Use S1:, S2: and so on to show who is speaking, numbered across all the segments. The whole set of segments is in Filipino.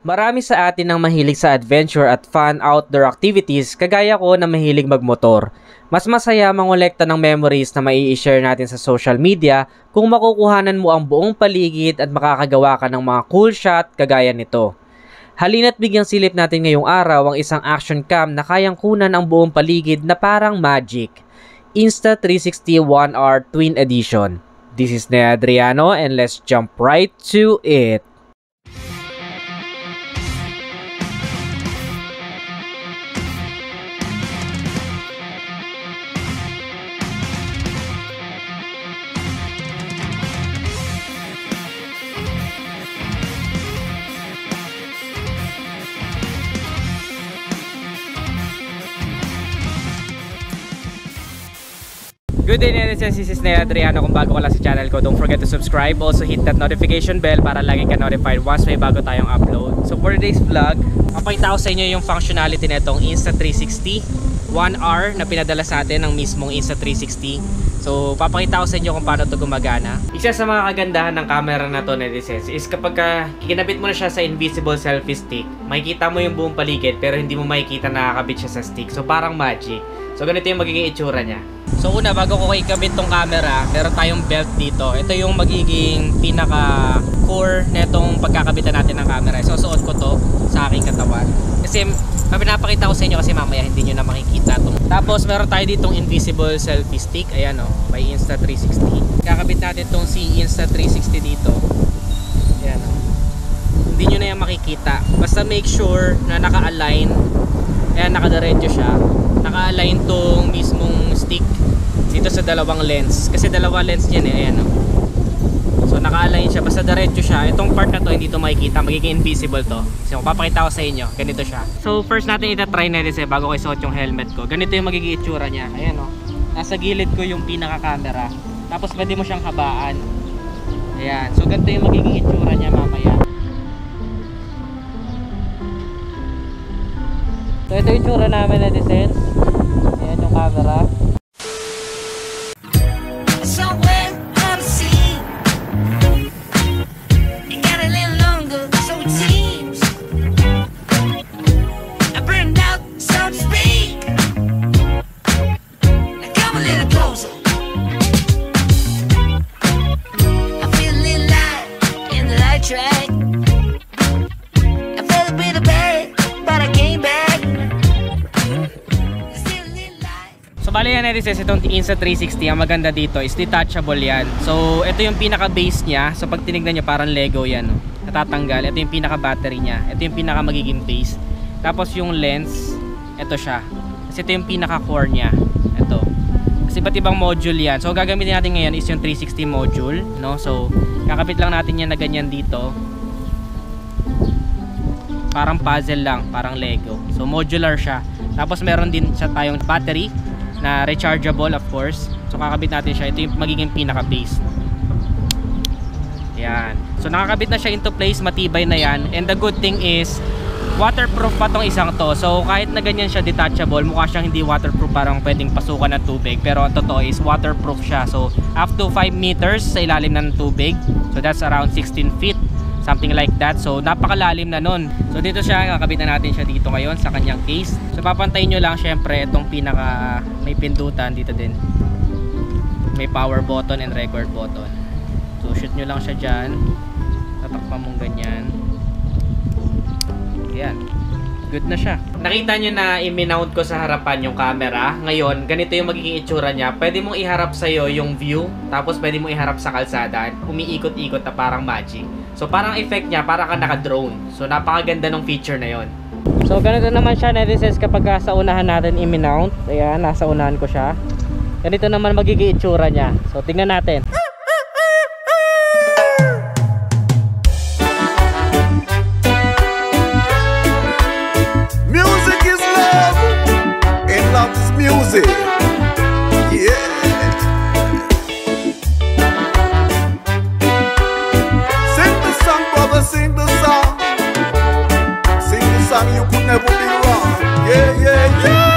S1: Marami sa atin ang mahilig sa adventure at fun outdoor activities kagaya ko na mahilig magmotor. Mas masaya mangolekta ng memories na mai-share natin sa social media kung makukuhanan mo ang buong paligid at makakagawa ka ng mga cool shot kagaya nito. Halina't bigyang silip natin ngayong araw ang isang action cam na kayang kunan ang buong paligid na parang magic. Insta360 1R Twin Edition. This is Nea Adriano and let's jump right to it. Good day, netizens. This is Nea Adriano. Kung bago ka lang sa channel ko, don't forget to subscribe. Also hit that notification bell para lagi ka notified once may bago tayong upload. So for today's vlog, papakita ko sa inyo yung functionality nitong Insta360 1R na pinadala sa atin ng mismong Insta360. So papakita ko sa inyo kung paano ito gumagana. Isa sa mga kagandahan ng camera na to, netizens, is kapag kinabit mo na siya sa invisible selfie stick, makikita mo yung buong paligid pero hindi mo makikita na nakakabit siya sa stick. So parang magic. So ganito yung magiging itsura niya. So una, bago ko ikabit tong camera, meron tayong belt dito. Ito yung magiging pinaka core netong pagkakabitan natin ng camera. So suot ko to sa aking katawan. Kasi pinapakita ko sa inyo kasi mamaya hindi nyo na makikita tong. Tapos meron tayo ditong invisible selfie stick. Ayan o, by Insta360. Kakabit natin tong si Insta360 dito. Ayan o. Hindi nyo na yan makikita. Basta make sure na naka-align. Ayan, nakadiretso siya. Naka-align tong mismong stick dito sa dalawang lens, kasi dalawa lens yan eh, ayan o. So naka-align siya, basta diretso siya. Itong part na to hindi to makikita, magiging invisible to. So papakita ko sa inyo, ganito siya. So first natin itatry natin siya bago ko isuot yung helmet ko. Ganito yung magiging itsura niya, ayan o. Nasa gilid ko yung pinaka camera, tapos pwede mo siyang habaan. Ayan, so ganito yung magiging itsura niya mamaya. So ito yung itsura namin na design. Ayan yung camera. Bale yan, netizens, itong Insta360, ang maganda dito is detachable yan. So ito yung pinaka base nya. So pag tinignan nyo parang Lego yan, no? Natatanggal. Ito yung pinaka battery nya. Ito yung pinaka magiging base. Tapos yung lens, ito siya. Kasi ito yung pinaka core nya. Ito. Kasi iba't ibang module yan. So gagamitin natin ngayon is yung 360 module, no? So kakapit lang natin yan na ganyan dito. Parang puzzle lang, parang Lego. So modular siya. Tapos meron din siya tayong battery na rechargeable, of course. So kakabit natin siya. Ito yung magiging pinaka base. Yan. So nakakabit na siya into place, matibay na yan. And the good thing is waterproof pa tong isang to. So kahit na ganyan siya detachable, mukha siyang hindi waterproof, parang pwedeng pasukan ng tubig. Pero ang totoo is waterproof siya. So up to 5 meters sa ilalim ng tubig. So that's around 16 feet, something like that. So napakalalim na nun. So dito siya, kakabit na natin siya dito ngayon sa kanyang case. So papantayin nyo lang syempre itong pinaka may pindutan dito din. May power button and record button. So shoot nyo lang siya dyan. Tatakpan mong ganyan. Ayan, good na siya. Nakita nyo na i-mount ko sa harapan yung camera. Ngayon, ganito yung magiging itsura niya. Pwede mong iharap sa'yo yung view, tapos pwede mong iharap sa kalsada. Umiikot-ikot na parang magic. So parang effect niya, parang ka naka-drone. So napakaganda ng feature na yon. So ganito naman siya, netizens, kapag sa unahan natin i-mount. Ayan, nasa unahan ko siya. Ganito naman magiging itsura niya. So tingnan natin.
S2: Music is love, and love is music. Yeah. Sing the song, brother, sing the song. Sing the song, you could never be wrong. Yeah, yeah, yeah.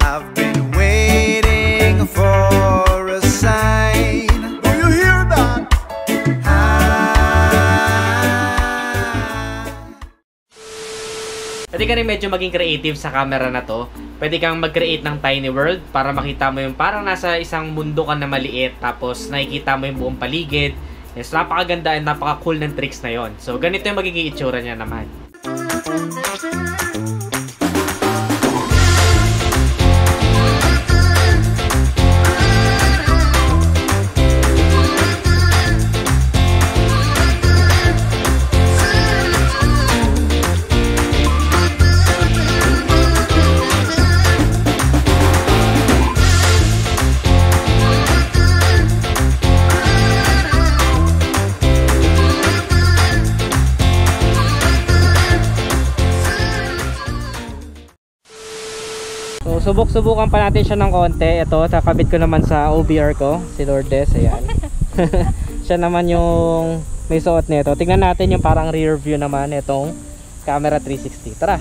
S2: I've been waiting for a sign.
S1: pwede ka rin medyo maging creative sa camera na to. Pwede kang mag-create ng tiny world para makita mo yung parang nasa isang mundo ka na maliit, tapos nakikita mo yung buong paligid. Yes, napakaganda and napaka-cool ng tricks na yon. So, ganito yung magiging itsura niya naman. So, subok-subukan pa natin siya ng konti. Ito, kakabit ko naman sa OBR ko, si Lourdes, ayan. Siya naman yung may suot nito. Tingnan natin yung parang rear view naman itong camera 360. Tara!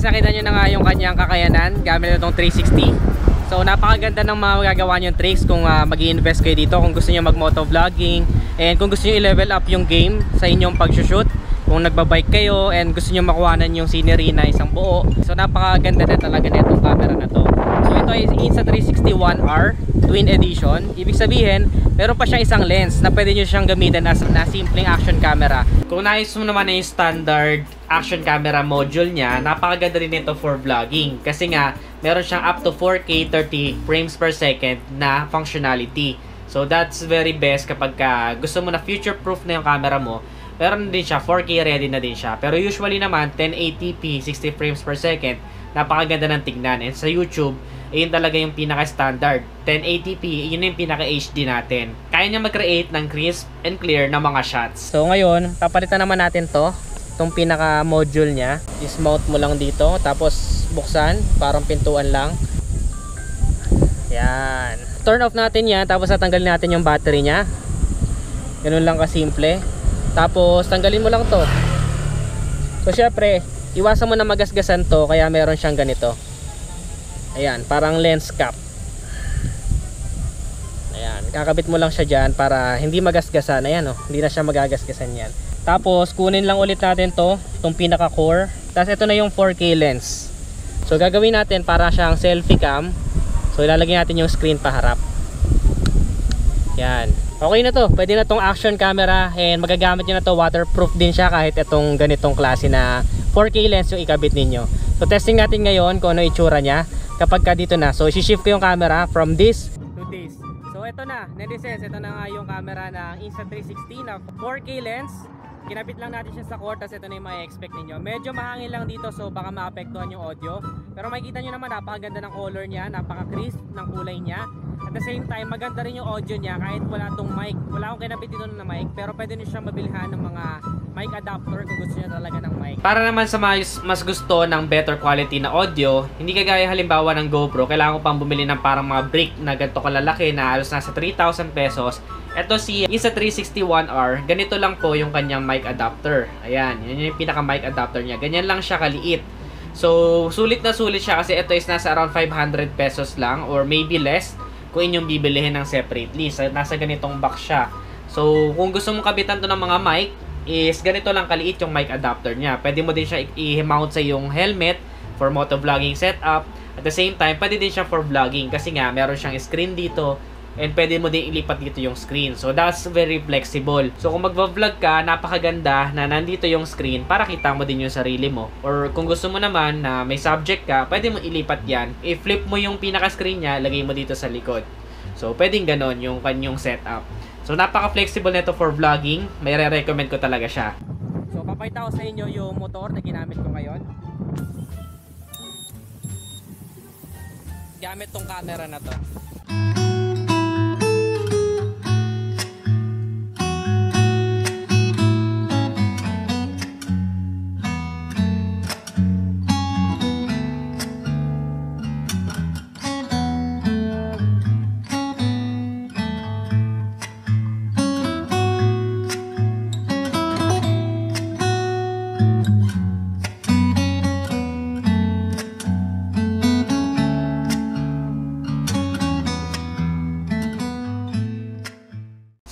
S1: Nakita nyo na nga yung kanyang kakayanan gamit itong 360. So napakaganda ng mga magagawa nyo tricks kung mag-i-invest kayo dito, kung gusto nyo mag-motovlogging and kung gusto nyo i-level up yung game sa inyong pag-shoot, kung nagbabike kayo and gusto nyo makuhanan yung scenery na isang buo. So napakaganda na talaga na itong camera na to. So ito ay Insta360 1R Twin Edition. Ibig sabihin, meron pa siyang isang lens na pwede nyo siyang gamitin as na simpleng action camera. Kung nais mo naman na yung standard action camera module niya, napakaganda rin ito for vlogging. Kasi nga, meron siyang up to 4K 30 frames per second na functionality. So that's very best kapag gusto mo na future proof na yung camera mo. Meron din siya, 4K ready na din siya. Pero usually naman, 1080p 60 frames per second, napakaganda ng tignan. And sa YouTube, yun talaga yung pinaka-standard. 1080p, yun yung pinaka-HD natin. Kaya niya mag-create ng crisp and clear na mga shots. So ngayon, papalitan naman natin to. Itong pinaka-module niya. Is-mount mo lang dito. Tapos buksan, parang pintuan lang. Yan. Turn off natin yan. Tapos tatanggalin natin yung battery niya. Ganun lang kasimple. Tapos tanggalin mo lang to. So syempre, iwasan mo na magasgasan to. Kaya meron siyang ganito. Ayan, parang lens cap. Ayan, kakabit mo lang siya dyan para hindi magasgasan. Ayan oh, hindi na siya magagasgasan yan. Tapos kunin lang ulit natin to, itong pinaka core. Tapos ito na yung 4K lens. So gagawin natin para siyang selfie cam. So ilalagay natin yung screen paharap. Yan. Okay na to, pwede na tong action camera and magagamit nyo na to, waterproof din siya kahit itong ganitong klase na 4K lens yung ikabit ninyo. So testing natin ngayon kung ano itsura niya kapag ka dito na. So isi-shift ko yung camera from this to this. So ito na, netizens, ito na nga yung camera ng Insta360 na 4K lens. Kinabit lang natin siya sa core, tapos ito na yung ma-expect ninyo. Medyo mahangin lang dito, so baka maapektuhan yung audio. Pero makikita nyo naman, napakaganda ng color niya, napaka-crisp ng kulay niya. At the same time, maganda rin yung audio niya kahit wala tong mic. Wala akong kinabit dito na mic, pero pwede nyo siyang mabilhan ng mga mic adapter kung gusto nyo talaga ng mic. Para naman sa mas gusto ng better quality na audio, hindi kagaya halimbawa ng GoPro, kailangan ko pang bumili ng parang mga brick na ganito kalalaki na halos nasa 3,000 pesos. Ito si Insta360 1R, ganito lang po yung kanyang mic adapter. Ayan, yan yung pinaka mic adapter niya. Ganyan lang siya kaliit. So, sulit na sulit siya kasi ito is nasa around 500 pesos lang or maybe less kung inyong bibilihin ng separately. So, nasa ganitong box siya. So, kung gusto mong kabitan to ng mga mic, is ganito lang kaliit yung mic adapter niya. Pwede mo din siya i-mount sa yung helmet for motovlogging setup. At the same time, pwede din siya for vlogging kasi nga meron siyang screen dito. and pwede mo din ilipat dito yung screen. So that's very flexible. So kung magva-vlog ka, napakaganda na nandito yung screen para kita mo din yung sarili mo. Or kung gusto mo naman na may subject ka, pwede mo ilipat yan. I-flip mo yung pinaka-screen niya, lagay mo dito sa likod. So pwedeng ganon yung kanyang setup. So napaka-flexible nito for vlogging. May re-recommend ko talaga siya. So papakita ko sa inyo yung motor na ginamit ko ngayon. Gamit tong camera na to.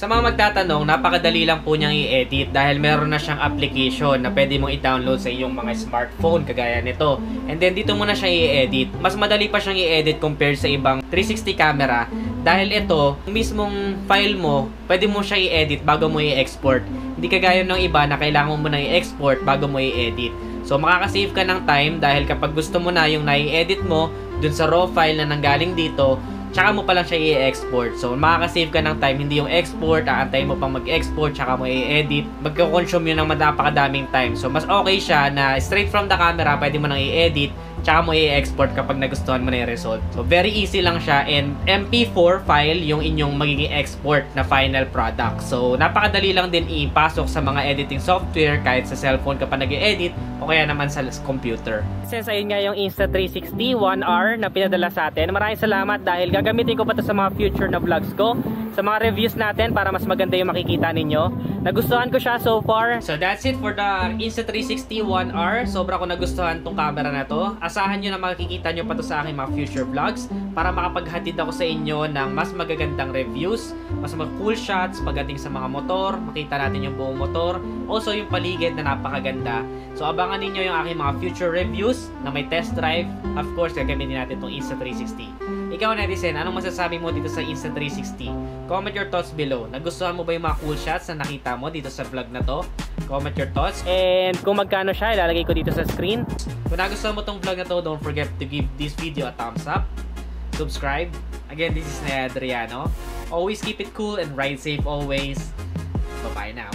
S1: Sa mga magtatanong, napakadali lang po niyang i-edit dahil meron na siyang application na pwede mong i-download sa iyong mga smartphone kagaya nito. And then dito mo na siya i-edit. Mas madali pa siyang i-edit compared sa ibang 360 camera dahil ito, mismong file mo, pwede mo siya i-edit bago mo i-export. Hindi kagaya ng iba na kailangan mo na i-export bago mo i-edit. So makakasave ka ng time dahil kapag gusto mo na yung nai-edit mo dun sa raw file na nanggaling dito, tsaka mo pa lang siya i-export. So, makakasave ka ng time, hindi yung export, aantayin mo pang mag-export, tsaka mo i-edit. Magka-consume yun ng napakadaming time. So, mas okay siya na straight from the camera, pwede mo nang i-edit, tsaka mo i-export kapag nagustuhan mo na yung result. So, very easy lang siya and MP4 file yung inyong magiging export na final product. So, napakadali lang din ipasok sa mga editing software kahit sa cellphone ka pa nag-i-edit o kaya naman sa computer. Since ayun nga yung Insta360 1R na pinadala sa atin, maraming salamat dahil gagamitin ko pa ito sa mga future na vlogs ko, sa mga reviews natin para mas maganda yung makikita ninyo. Nagustuhan ko siya so far. So that's it for the Insta360 1R. Sobra ko nagustuhan tong camera na to. Asahan nyo na makikita nyo pa to sa aking mga future vlogs para makapaghatid ako sa inyo ng mas magagandang reviews, mas mga cool shots pagdating sa mga motor, makita natin yung buong motor, also yung paligid na napakaganda. So abangan ninyo yung aking mga future reviews na may test drive. Of course, gagamitin natin itong Insta360. Ikaw netizen, anong masasabi mo dito sa Insta360? Comment your thoughts below. Nagustuhan mo ba yung mga cool shots na nakita mo dito sa vlog na to? Comment your thoughts. And kung magkano siya, ilalagay ko dito sa screen. Kung nagustuhan mo tong vlog na to, don't forget to give this video a thumbs up. Subscribe. Again, this is Nea Adriano. Always keep it cool and ride safe always. Bye-bye now.